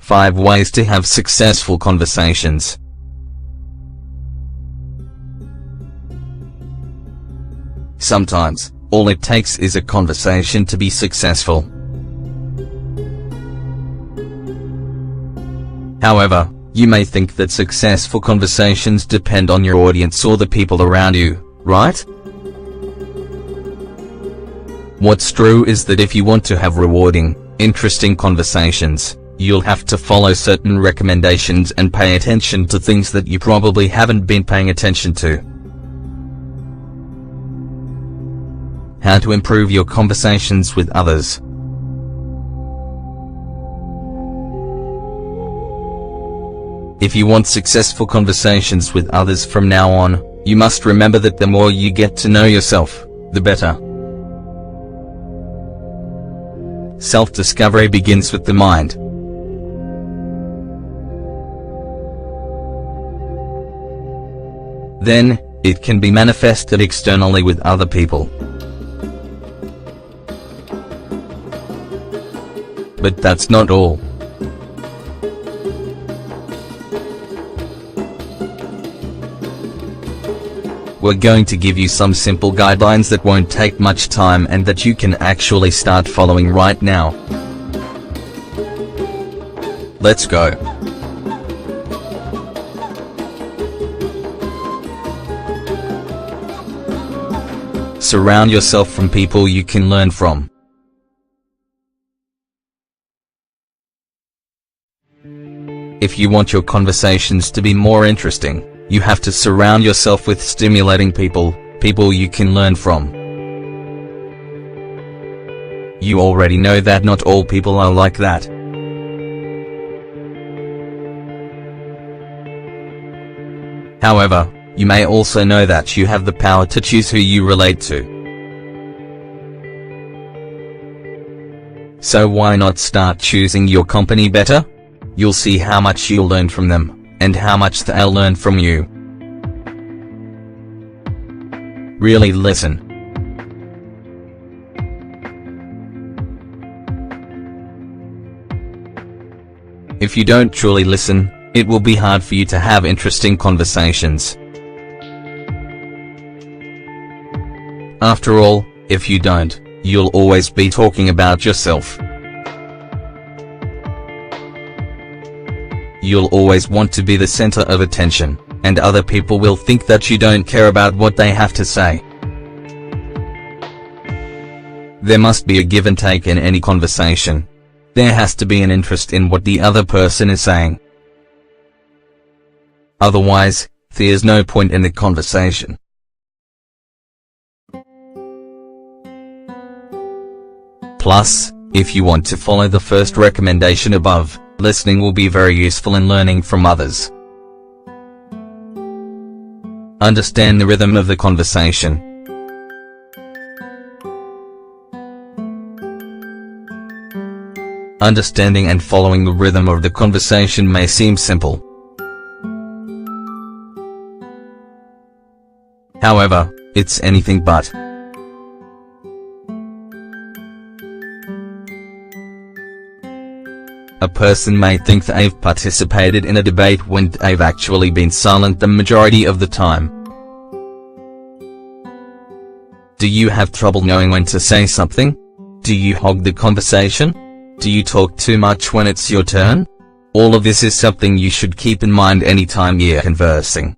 5 ways to have successful conversations. Sometimes, all it takes is a conversation to be successful. However, you may think that successful conversations depend on your audience or the people around you, right? What's true is that if you want to have rewarding, interesting conversations, you'll have to follow certain recommendations and pay attention to things that you probably haven't been paying attention to. How to improve your conversations with others. If you want successful conversations with others from now on, you must remember that the more you get to know yourself, the better. Self-discovery begins with the mind. Then, it can be manifested externally with other people. But that's not all. We're going to give you some simple guidelines that won't take much time and that you can actually start following right now. Let's go. Surround yourself from people you can learn from. If you want your conversations to be more interesting, you have to surround yourself with stimulating people you can learn from. You already know that not all people are like that. However, you may also know that you have the power to choose who you relate to. So why not start choosing your company better? You'll see how much you'll learn from them, and how much they'll learn from you. Really listen. If you don't truly listen, it will be hard for you to have interesting conversations. After all, if you don't, you'll always be talking about yourself. You'll always want to be the center of attention, and other people will think that you don't care about what they have to say. There must be a give and take in any conversation. There has to be an interest in what the other person is saying. Otherwise, there's no point in the conversation. Plus, if you want to follow the first recommendation above, listening will be very useful in learning from others. Understand the rhythm of the conversation. Understanding and following the rhythm of the conversation may seem simple. However, it's anything but. A person may think they've participated in a debate when they've actually been silent the majority of the time. Do you have trouble knowing when to say something? Do you hog the conversation? Do you talk too much when it's your turn? All of this is something you should keep in mind anytime you're conversing.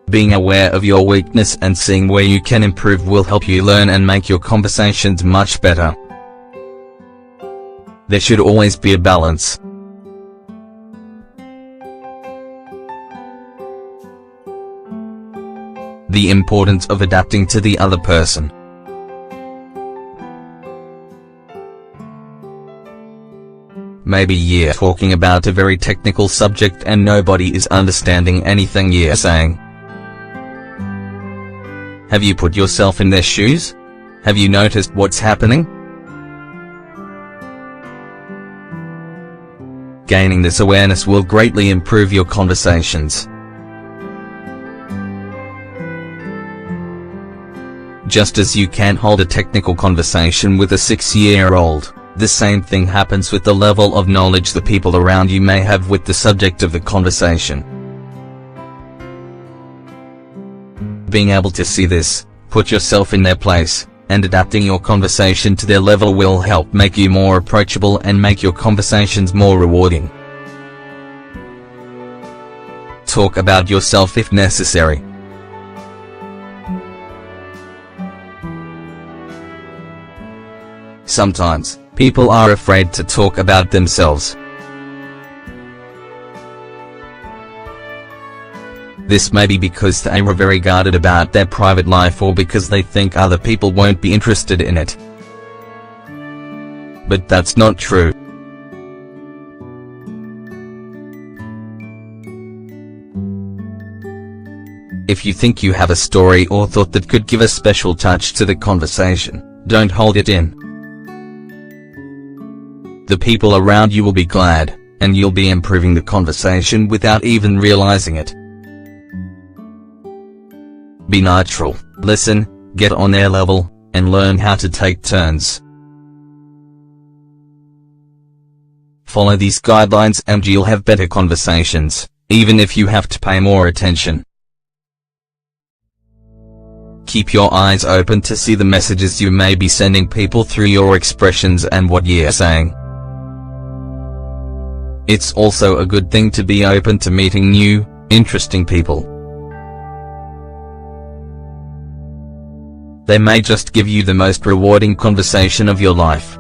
Being aware of your weakness and seeing where you can improve will help you learn and make your conversations much better. There should always be a balance. The importance of adapting to the other person. Maybe you're talking about a very technical subject and nobody is understanding anything you're saying. Have you put yourself in their shoes? Have you noticed what's happening? Gaining this awareness will greatly improve your conversations. Just as you can't hold a technical conversation with a 6-year-old, The same thing happens with the level of knowledge the people around you may have with the subject of the conversation. Being able to see this, put yourself in their place, and adapting your conversation to their level will help make you more approachable and make your conversations more rewarding. Talk about yourself if necessary. Sometimes, people are afraid to talk about themselves. This may be because they were very guarded about their private life or because they think other people won't be interested in it. But that's not true. If you think you have a story or thought that could give a special touch to the conversation, don't hold it in. The people around you will be glad, and you'll be improving the conversation without even realizing it. Be natural, listen, get on their level, and learn how to take turns. Follow these guidelines and you'll have better conversations, even if you have to pay more attention. Keep your eyes open to see the messages you may be sending people through your expressions and what you're saying. It's also a good thing to be open to meeting new, interesting people. They may just give you the most rewarding conversation of your life.